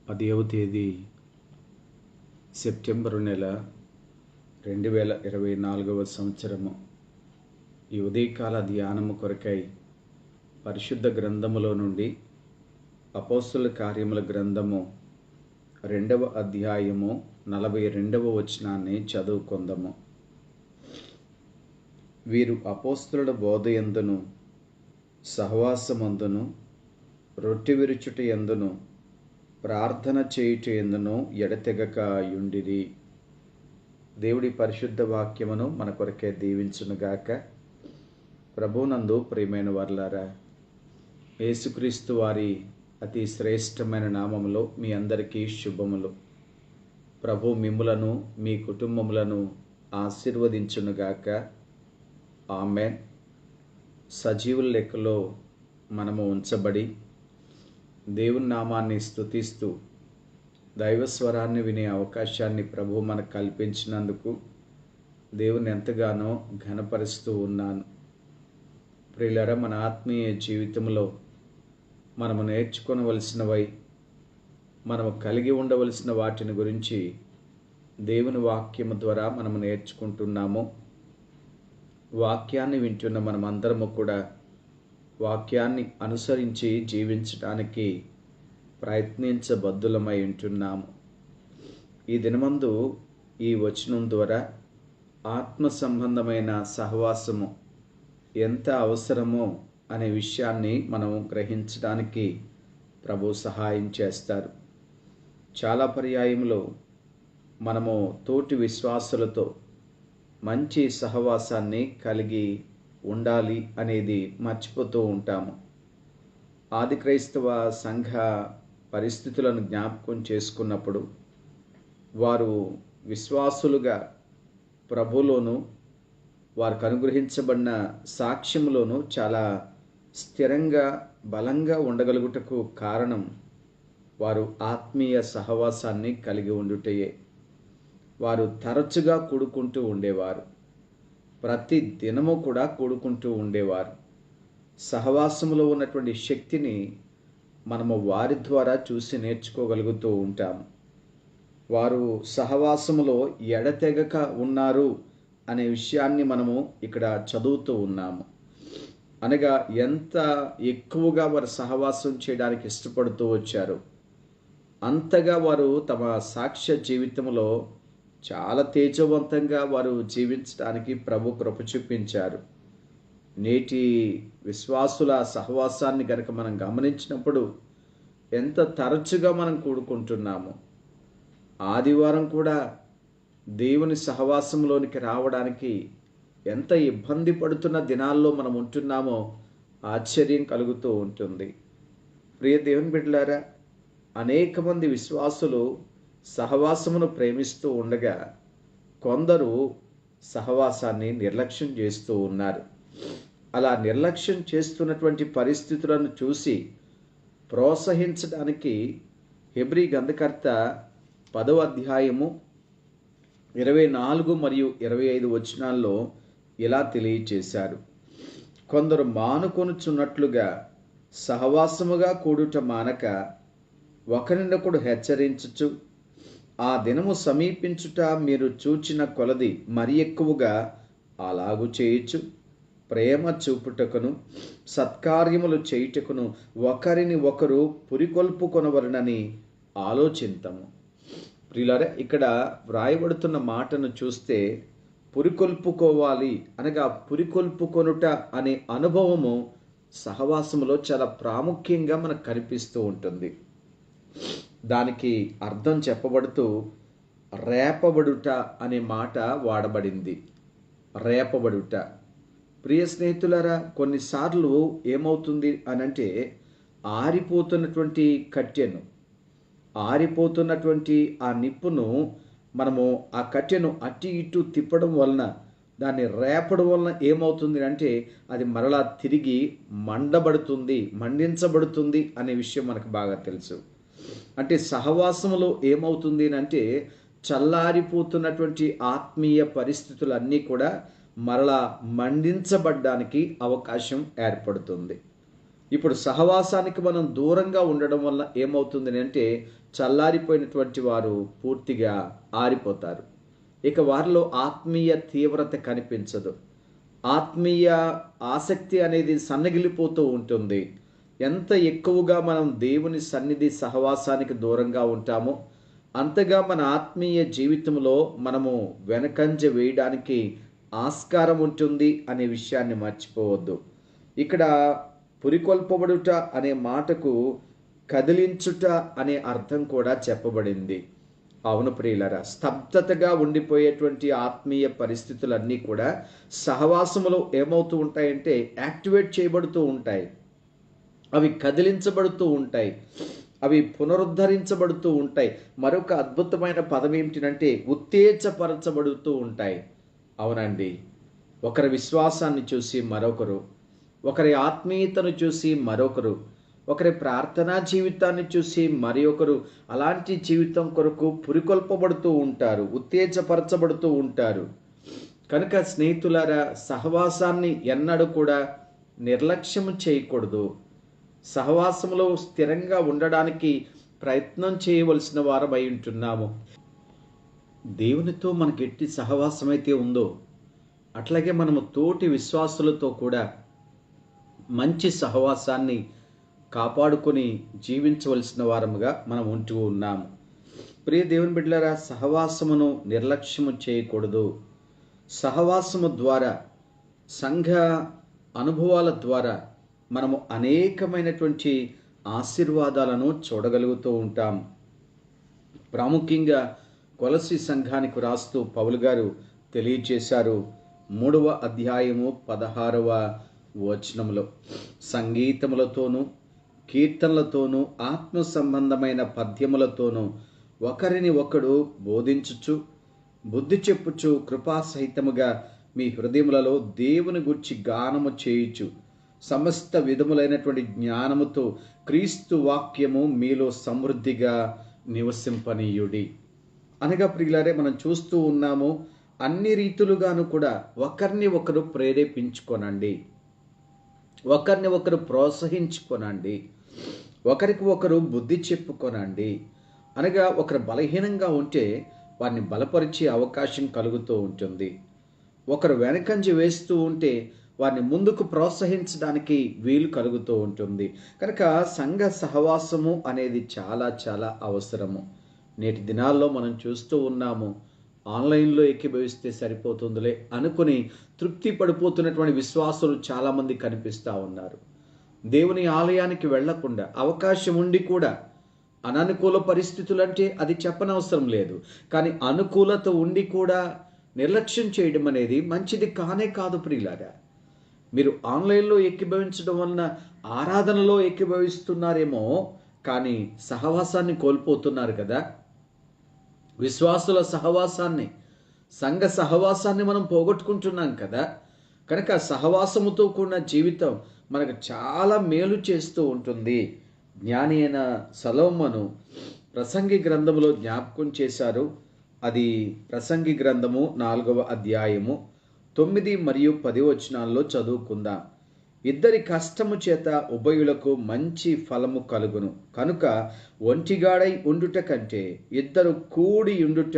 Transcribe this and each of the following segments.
10వ తేదీ సెప్టెంబరు నెల 2024 సంవత్సరము. ఈ ఉదయకాల ధ్యానము కొరకై పరిశుద్ధ గ్రంథములో నుండి అపోస్తలుల కార్యముల గ్రంథము 2వ అధ్యాయము 42వ వచనాన్ని చదువుకొందాము. వీరు అపోస్తలుల బోధయందును సహవాసమందును రొట్టె విరుచుట యందును ప్రార్థన చేయుట యందును ఎడతెగక యుండిరి. దేవుడి పరిశుద్ధ వాక్యమును మన కొరకే దీవించునుగాక. ప్రభువునందు ప్రియమైన వారలారా, యేసుక్రీస్తు వారి అతి శ్రేష్టమైన నామములో మీ అందరికీ శుభములు. ప్రభు మిమ్ములను మీ కుటుంబములను ఆశీర్వదించునుగాక. ఆమేన్. సజీవుల లెక్కలో మనము ఉంచబడి దేవుని నామాన్ని స్తుతిస్తూ దైవస్వరాన్ని వినే అవకాశాన్ని ప్రభు మనకు కల్పించినందుకు దేవుని ఎంతగానో ఘనపరుస్తూ ఉన్నాను. ప్రియులారా, మన ఆత్మీయ జీవితంలో మనము నేర్చుకొనవలసినవై, మనము కలిగి ఉండవలసిన వాటిని గురించి దేవుని వాక్యము ద్వారా మనము నేర్చుకుంటున్నాము. వాక్యాన్ని వింటున్న మనమందరము కూడా వాక్యాన్ని అనుసరించి జీవించడానికి ప్రయత్నించబద్దులమై ఉంటున్నాము. ఈ దినమందు ఈ వచనం ద్వారా ఆత్మ సంబంధమైన సహవాసము ఎంత అవసరమో అనే విషయాన్ని మనం గ్రహించడానికి ప్రభు సహాయం చేస్తారు. చాలా పర్యాయములో మనము తోటి విశ్వాసులతో మంచి సహవాసాన్ని కలిగి ఉండాలి అనేది మర్చిపోతూ ఉంటాము. ఆది క్రైస్తవ సంఘ పరిస్థితులను జ్ఞాపకం చేసుకున్నప్పుడు వారు విశ్వాసులుగా ప్రభులోను వారికి అనుగ్రహించబడిన సాక్ష్యములోను చాలా స్థిరంగా బలంగా ఉండగలుగుటకు కారణం వారు ఆత్మీయ సహవాసాన్ని కలిగి ఉండుటయే. వారు తరచుగా కూడుకుంటూ ఉండేవారు. ప్రతి దినము కూడా కూడుకుంటూ ఉండేవారు. సహవాసములో ఉన్నటువంటి శక్తిని మనము వారి ద్వారా చూసి నేర్చుకోగలుగుతూ ఉంటాము. వారు సహవాసములో ఎడతెగక ఉన్నారు అనే విషయాన్ని మనము ఇక్కడ చదువుతూ ఉన్నాము. అనగా ఎంత ఎక్కువగా వారు సహవాసం చేయడానికి ఇష్టపడుతూ వచ్చారు, అంతగా వారు తమ సాక్ష్య జీవితంలో చాలా తేజవంతంగా వారు జీవించడానికి ప్రభు కృప చూపించారు. నేటి విశ్వాసుల సహవాసాన్ని గనక మనం గమనించినప్పుడు ఎంత తరచుగా మనం కూడుకుంటున్నాము. ఆదివారం కూడా దేవుని సహవాసంలోనికి రావడానికి ఎంత ఇబ్బంది పడుతున్న దినాల్లో మనం ఉంటున్నామో ఆశ్చర్యం కలుగుతూ ఉంటుంది. ప్రియ దేవుని బిడ్డలారా, అనేక మంది విశ్వాసులు సహవాసమును ప్రేమిస్తూ ఉండగా కొందరు సహవాసాన్ని నిర్లక్ష్యం చేస్తూ ఉన్నారు. అలా నిర్లక్ష్యం చేస్తున్నటువంటి పరిస్థితులను చూసి ప్రోత్సహించడానికి హెబ్రీ గ్రంథకర్త 10వ అధ్యాయము 24 మరియు 25 వచనాల్లో ఇలా తెలియచేశారు. కొందరు మానుకొనుచున్నట్లుగా సహవాసముగా కూడుట మానక ఒకరినొకడు హెచ్చరించుచు, ఆ దినము సమీపించుట మీరు చూచిన కొలది మరి ఎక్కువగా అలాగు చేయుచు, ప్రేమ చూపుటకును సత్కార్యములు చేయుటకును ఒకరిని ఒకరు పురికొల్పుకొనవలనని ఆలోచింతము. ప్రియులారా, ఇక్కడ వ్రాయబడుతున్న మాటను చూస్తే పురికొల్పుకోవాలి అనగా పురికొల్పుకొనుట అనే అనుభవము సహవాసములో చాలా ప్రాముఖ్యంగా మనకు కనిపిస్తూ ఉంటుంది. దానికి అర్థం చెప్పబడుతూ రేపబడుట అనే మాట వాడబడింది. రేపబడుట. ప్రియ స్నేహితులారా, కొన్నిసార్లు ఏమవుతుంది అనంటే ఆరిపోతున్నటువంటి కట్టెను, ఆరిపోతున్నటువంటి ఆ నిప్పును మనము ఆ కట్టెను అటు ఇటు తిప్పడం వలన, దాన్ని రేపడం వలన ఏమవుతుంది అంటే అది మరలా తిరిగి మండించబడుతుంది అనే విషయం మనకు బాగా తెలుసు. అంటే సహవాసములో ఏమవుతుంది అంటే చల్లారిపోతున్నటువంటి ఆత్మీయ పరిస్థితులన్నీ కూడా మరలా మండించబడ్డానికి అవకాశం ఏర్పడుతుంది. ఇప్పుడు సహవాసానికి మనం దూరంగా ఉండడం వల్ల ఏమవుతుంది అంటే చల్లారిపోయినటువంటి వారు పూర్తిగా ఆరిపోతారు. ఇక వారిలో ఆత్మీయ తీవ్రత కనిపించదు. ఆత్మీయ ఆసక్తి అనేది సన్నగిల్లిపోతూ ఉంటుంది. ఎంత ఎక్కువగా మనం దేవుని సన్నిధి సహవాసానికి దూరంగా ఉంటామో అంతగా మన ఆత్మీయ జీవితంలో మనము వెనకంజ వేయడానికి ఆస్కారం ఉంటుంది అనే విషయాన్ని మర్చిపోవద్దు. ఇక్కడ పురికొల్పబడుట అనే మాటకు కదిలించుట అనే అర్థం కూడా చెప్పబడింది. అవును ప్రియులరా, స్తబ్దతగా ఉండిపోయేటువంటి ఆత్మీయ పరిస్థితులన్నీ కూడా సహవాసములో ఏమవుతూ ఉంటాయంటే యాక్టివేట్ చేయబడుతూ ఉంటాయి. అవి కదిలించబడుతూ ఉంటాయి, అవి పునరుద్ధరించబడుతూ ఉంటాయి. మరొక అద్భుతమైన పదం ఏమిటంటే ఉత్తేజపరచబడుతూ ఉంటాయి. అవునండి, ఒకరి విశ్వాసాన్ని చూసి మరొకరు, ఒకరి ఆత్మీయతను చూసి మరొకరు, ఒకరి ప్రార్థనా జీవితాన్ని చూసి మరి ఒకరు అలాంటి జీవితం కొరకు పురికొల్పబడుతూ ఉంటారు, ఉత్తేజపరచబడుతూ ఉంటారు. కనుక స్నేహితులారా, సహవాసాన్ని ఎన్నడూ కూడా నిర్లక్ష్యం చేయకూడదు. సహవాసంలో స్థిరంగా ఉండడానికి ప్రయత్నం చేయవలసిన వారమై ఉంటున్నాము. దేవునితో మనకి ఎట్టి సహవాసం అయితే ఉందో అట్లాగే మనము తోటి విశ్వాసులతో కూడా మంచి సహవాసాన్ని కాపాడుకొని జీవించవలసిన వారముగా మనం ఉంటూ ఉన్నాము. ప్రియ దేవుని బిడ్డలారా, సహవాసమును నిర్లక్ష్యము చేయకూడదు. సహవాసము ద్వారా, సంఘ అనుభవాల ద్వారా మనము అనేకమైనటువంటి ఆశీర్వాదాలను చూడగలుగుతూ ఉంటాం. ప్రాముఖ్యంగా కొలసి సంఘానికి రాస్తూ పౌలు గారు తెలియజేశారు. 3వ అధ్యాయము 16వ వచనములో, సంగీతములతోనూ కీర్తనలతోనూ ఆత్మ సంబంధమైన పద్యములతోనూ ఒకరిని ఒకడు బోధించుచు బుద్ధి చెప్పుచు కృపాసహితముగా మీ హృదయములలో దేవుని గూర్చి గానము చేయుచు సమస్త విధములైనటువంటి జ్ఞానముతో క్రీస్తు వాక్యము మీలో సమృద్ధిగా నివసింపనీయుడి. అనగా ప్రియులారే, మనం చూస్తూ ఉన్నాము, అన్ని రీతులుగాను కూడా ఒకరిని ఒకరు ప్రేరేపించుకొనండి, ఒకరిని ఒకరు ప్రోత్సహించుకొనండి, ఒకరికి ఒకరు బుద్ధి చెప్పుకొనండి. అనగా ఒకరు బలహీనంగా ఉంటే వారిని బలపరిచే అవకాశం కలుగుతూ ఉంటుంది. ఒకరు వెనకంజ వేస్తూ ఉంటే వారిని ముందుకు ప్రోత్సహించడానికి వీలు కలుగుతూ ఉంటుంది. కనుక సంఘ సహవాసము అనేది చాలా చాలా అవసరము. నేటి దినాల్లో మనం చూస్తూ ఉన్నాము, ఆన్లైన్లో ఏకీభవిస్తే సరిపోతుందిలే అనుకుని తృప్తి పడిపోతున్నటువంటి విశ్వాసులు చాలామంది కనిపిస్తూ ఉన్నారు. దేవుని ఆలయానికి వెళ్లకుండా, అవకాశం ఉండి కూడా అననుకూల పరిస్థితులు అంటే అది చెప్పనవసరం లేదు, కానీ అనుకూలత ఉండి కూడా నిర్లక్ష్యం చేయడం అనేది మంచిది కానే కాదు ప్రియులారా. మీరు ఆన్లైన్లో ఏకీభవించడం వలన ఆరాధనలో ఏకీభవిస్తున్నారేమో, కానీ సహవాసాన్ని కోల్పోతున్నారు కదా. విశ్వాసుల సహవాసాన్ని, సంఘ సహవాసాన్ని మనం పోగొట్టుకుంటున్నాం కదా. కనుక సహవాసముతో కూడిన జీవితం మనకు చాలా మేలు చేస్తూ ఉంటుంది. జ్ఞాని అయిన సొలొమోను ప్రసంగి గ్రంథములో జ్ఞాపకం చేశారు. అది ప్రసంగి గ్రంథము 4వ అధ్యాయము 9 మరియు 10 వచనాల్లో చదువుకుందాం. ఇద్దరి కష్టము చేత ఉభయులకు మంచి ఫలము కలుగును, కనుక ఒంటిగాడై ఉండుట కంటే ఇద్దరు కూడి ఉండుట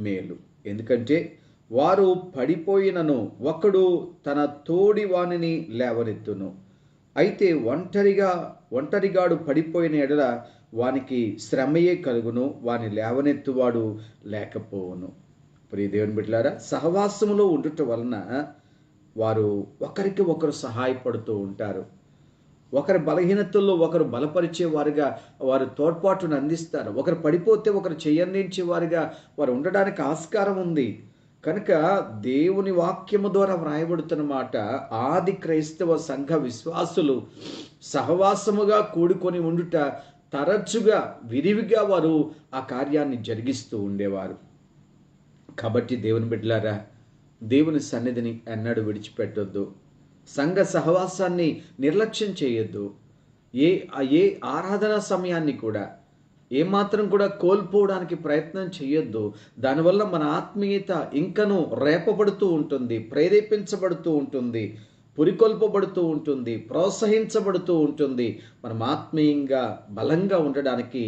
మేలు. ఎందుకంటే వారు పడిపోయినను ఒకడు తన తోడి వానిని లేవనెత్తును. అయితే ఒంటరిగాడు పడిపోయిన ఎడల వానికి శ్రమయే కలుగును, వాని లేవనెత్తువాడు లేకపోవును. ప్రియ దేవుని బిడ్డలారా, సహవాసములో ఉండుట వలన వారు ఒకరికి ఒకరు సహాయపడుతూ ఉంటారు. ఒకరి బలహీనతల్లో ఒకరు బలపరిచేవారుగా వారు తోడ్పాటును అందిస్తారు. ఒకరు పడిపోతే ఒకరు చెయ్యందించేవారుగా వారు ఉండడానికి ఆస్కారం ఉంది. కనుక దేవుని వాక్యము ద్వారా వ్రాయబడుతున్న మాట, ఆది క్రైస్తవ సంఘ విశ్వాసులు సహవాసముగా కూడుకొని ఉండుట తరచుగా విరివిగా వారు ఆ కార్యాన్ని జరిగిస్తూ ఉండేవారు. కాబట్టి దేవుని బిడ్డలారా, దేవుని సన్నిధిని ఎన్నడూ విడిచిపెట్టొద్దు. సంఘ సహవాసాన్ని నిర్లక్ష్యం చేయొద్దు. ఏ ఆరాధనా సమయాన్ని కూడా ఏమాత్రం కూడా కోల్పోవడానికి ప్రయత్నం చేయొద్దు. దానివల్ల మన ఆత్మీయత ఇంకనూ రేపబడుతూ ఉంటుంది, ప్రేరేపించబడుతూ ఉంటుంది. పురికొల్పబడుతూ ఉంటుంది, ప్రోత్సహించబడుతూ ఉంటుంది. మనం ఆత్మీయంగా బలంగా ఉండడానికి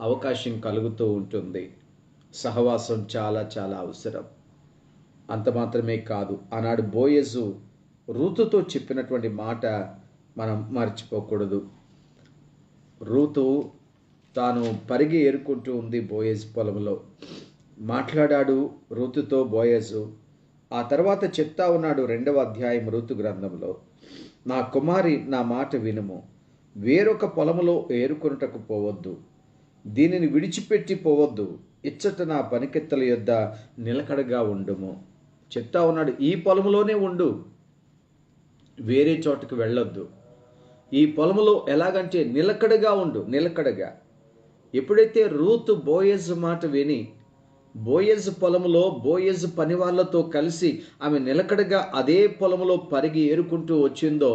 అవకాశం కలుగుతూ ఉంటుంది. సహవాసం చాలా చాలా అవసరం. అంత మాత్రమే కాదు, ఆనాడు బోయజు రూతుతో చెప్పినటువంటి మాట మనం మర్చిపోకూడదు. రూతు తాను పరిగి ఏరుకుంటూ ఉంది బోయజు పొలంలో. మాట్లాడాడు రూతుతో బోయజు. ఆ తర్వాత చెప్తా ఉన్నాడు 2వ అధ్యాయం రూతు గ్రంథంలో, నా కుమారి, నా మాట వినుము, వేరొక పొలములో ఏరుకొనుటకు పోవద్దు, దీనిని విడిచిపెట్టి పోవద్దు, ఇచ్చట నా పనికెత్తల యొద్ద నిలకడగా ఉండుము. చెప్తా ఉన్నాడు, ఈ పొలములోనే ఉండు, వేరే చోటుకు వెళ్ళొద్దు. ఈ పొలములో ఎలాగంటే నిలకడగా ఉండు, నిలకడగా. ఎప్పుడైతే రూతు బోయజు మాట విని బోయజు పొలములో బోయజు పని వాళ్ళతో కలిసి ఆమె నిలకడగా అదే పొలములో పరిగి ఏరుకుంటూ వచ్చిందో,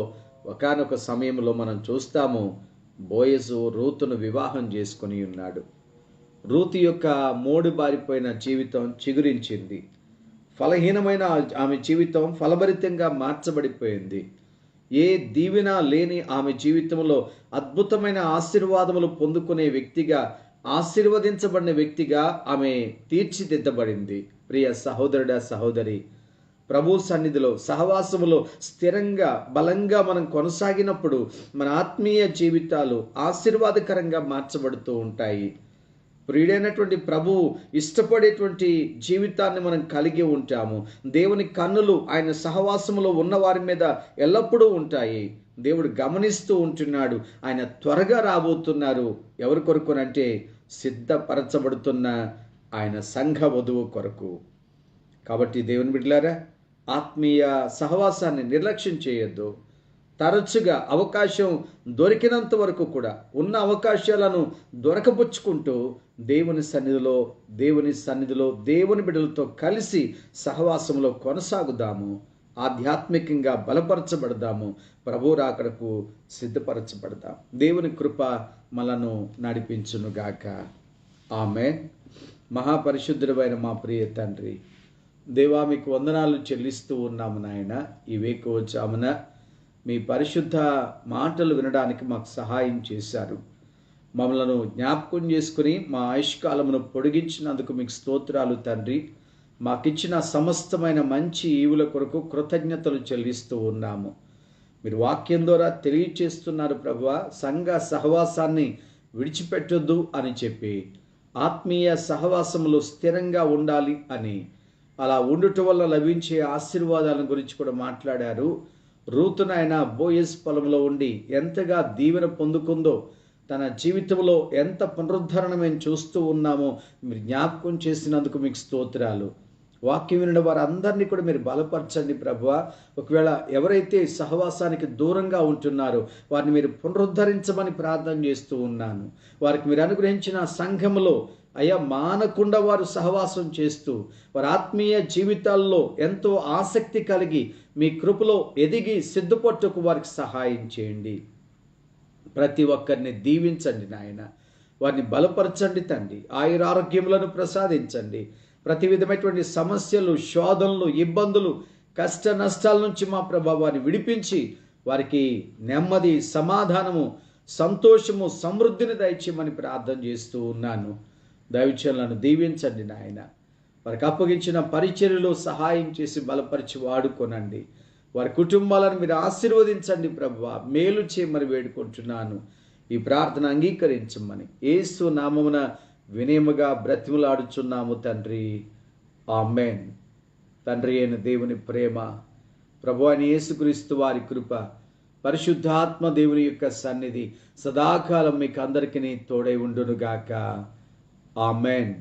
ఒకానొక సమయంలో మనం చూస్తాము బోయజు రూతును వివాహం చేసుకుని ఉన్నాడు. రూతు యొక్క మోడు బారిపోయిన జీవితం చిగురించింది. ఫలహీనమైన ఆమె జీవితం ఫలభరితంగా మార్చబడిపోయింది. ఏ దీవెన లేని ఆమె జీవితంలో అద్భుతమైన ఆశీర్వాదములు పొందుకునే వ్యక్తిగా, ఆశీర్వదించబడిన వ్యక్తిగా ఆమె తీర్చిదిద్దబడింది. ప్రియ సహోదరుడా, సహోదరి, ప్రభు సన్నిధిలో సహవాసములో స్థిరంగా బలంగా మనం కొనసాగినప్పుడు మన ఆత్మీయ జీవితాలు ఆశీర్వాదకరంగా మార్చబడుతూ ఉంటాయి. ప్రియుడైనటువంటి ప్రభువు ఇష్టపడేటువంటి జీవితాన్ని మనం కలిగి ఉంటాము. దేవుని కన్నులు ఆయన సహవాసములో ఉన్న వారి మీద ఎల్లప్పుడూ ఉంటాయి. దేవుడు గమనిస్తూ ఉంటున్నాడు. ఆయన త్వరగా రాబోతున్నారు. ఎవరి కొరకునంటే సిద్ధపరచబడుతున్న ఆయన సంఘ వధువు కొరకు. కాబట్టి దేవుని బిడ్డలారా, ఆత్మీయ సహవాసాన్ని నిర్లక్ష్యం చేయొద్దు. తరచుగా అవకాశం దొరికినంత వరకు కూడా ఉన్న అవకాశాలను దొరకపుచ్చుకుంటూ దేవుని సన్నిధిలో దేవుని బిడ్డలతో కలిసి సహవాసంలో కొనసాగుదాము. ఆధ్యాత్మికంగా బలపరచబడదాము. ప్రభు రాకడకు సిద్ధపరచబడదాం. దేవుని కృప మనను నడిపించునుగాక. ఆమేన్. మహాపరిశుద్ధుడైన మా ప్రియ తండ్రి, దేవా, మీకు వందనాలు చెల్లిస్తూ ఉన్నాము నాయన. ఈ వేకువజామున మీ పరిశుద్ధ మాటలు వినడానికి మాకు సహాయం చేశారు. మమ్మలను జ్ఞాపకం చేసుకుని మా ఆయుష్కాలమును పొడిగించినందుకు మీకు స్తోత్రాలు తండ్రి. మాకిచ్చిన సమస్తమైన మంచి ఈవుల కొరకు కృతజ్ఞతలు చెల్లిస్తూ ఉన్నాము. మీరు వాక్యం ద్వారా తెలియచేస్తున్నారు ప్రభువా, సంఘ సహవాసాన్ని విడిచిపెట్టొద్దు అని చెప్పి, ఆత్మీయ సహవాసములో స్థిరంగా ఉండాలి అని, అలా ఉండుట వల్ల లభించే ఆశీర్వాదాల గురించి కూడా మాట్లాడారు. రూతునైనా బోయజ్ పొలంలో ఉండి ఎంతగా దీవెన పొందుకుందో, తన జీవితంలో ఎంత పునరుద్ధరణ మేము చూస్తూ ఉన్నామో మీరు జ్ఞాపకం చేసినందుకు మీకు స్తోత్రాలు. వాక్యం వినడం వారందరినీ కూడా మీరు బలపరచండి ప్రభువా. ఒకవేళ ఎవరైతే సహవాసానికి దూరంగా ఉంటున్నారో వారిని మీరు పునరుద్ధరించమని ప్రార్థన చేస్తూ ఉన్నాను. వారికి మీరు అనుగ్రహించిన సంఘములో అయ్యా మానకుండా వారు సహవాసం చేస్తూ వారి ఆత్మీయ జీవితాల్లో ఎంతో ఆసక్తి కలిగి మీ కృపలో ఎదిగి సిద్ధపట్టుకు వారికి సహాయం చేయండి. ప్రతి ఒక్కరిని దీవించండి నాయన. వారిని బలపరచండి తండ్రి. ఆయురారోగ్యములను ప్రసాదించండి. ప్రతి విధమైనటువంటి సమస్యలు, శోధనలు, ఇబ్బందులు, కష్ట నష్టాల నుంచి మా ప్రభావాన్ని విడిపించి వారికి నెమ్మది, సమాధానము, సంతోషము, సమృద్ధిని దయచేయమని ప్రార్థన చేస్తూ ఉన్నాను. దైవజనులను దీవించండి నాయన. వారికి అప్పగించిన పరిచర్యలో సహాయం చేసి బలపరిచి వాడుకోనండి. వారి కుటుంబాలను మీరు ఆశీర్వదించండి ప్రభువా. మేలు చేయమని వేడుకుంటున్నాను. ఈ ప్రార్థన అంగీకరించమని యేసు నామమున వినయముగా బ్రతిమలాడుచున్నాము తండ్రి. ఆమేన్. తండ్రి అయిన దేవుని ప్రేమ, ప్రభువైన యేసుక్రీస్తు వారి కృప, పరిశుద్ధాత్మ దేవుని యొక్క సన్నిధి సదాకాలం మీకు అందరికీ తోడై ఉండునుగాక. ఆమేన్.